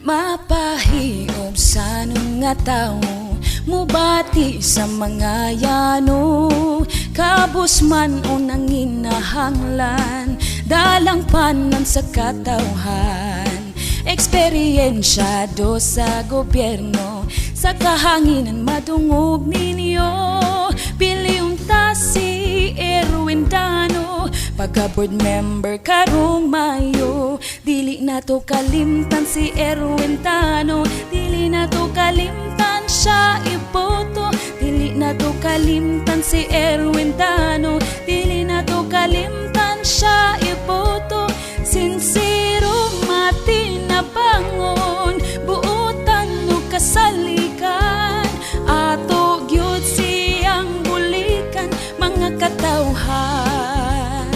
Mapahiob sa nga tao, mubati sa mga yano. Kabus man o nanginahanglan, dalang panan sa katawhan. Eksperyensyado sa gobyerno, sa kahanginan madungog ninyo. Piliunta si Erwin Dano, pagka-board member karong Mayo. Dili na to kalimtan si Erwin Dano, dili na to kalimtan siya iboto. Dili na to kalimtan si Erwin Dano, dili na to kalimtan siya iboto. Sincero matinabangon, buutan no kasalikan. Ato gyud siyang bulikan, mga katawhan.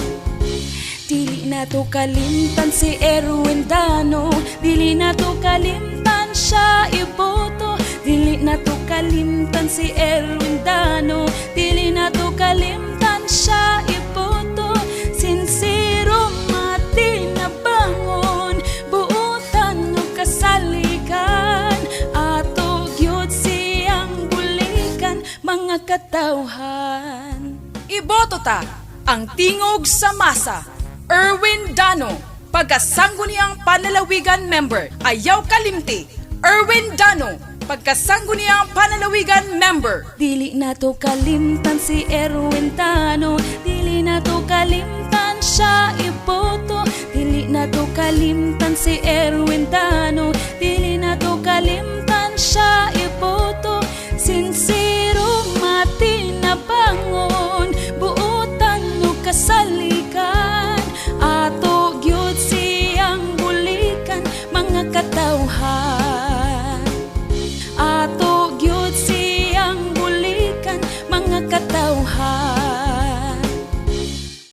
Dili na to kalimtan si Erwin Dano, dili na to kalimtan siya iboto. Dili na to kalimtan si Erwin Dano, dili na to kalimtan siya iboto. Sincero matinabangon, buutan no kasalikan. Ato gyud siyang bulikan, mga katawhan. Iboto ta ang tingog sa masa. Erwin Dano, pagkasangguniang panlalawigan member. Ayaw kalimti. Erwin Dano, pagkasangguniang panlalawigan member. Dili na to kalimtan si Erwin Dano, dili na to kalimtan siya iboto. Dili na to kalimtan si Erwin Dano, dili na to kalimtan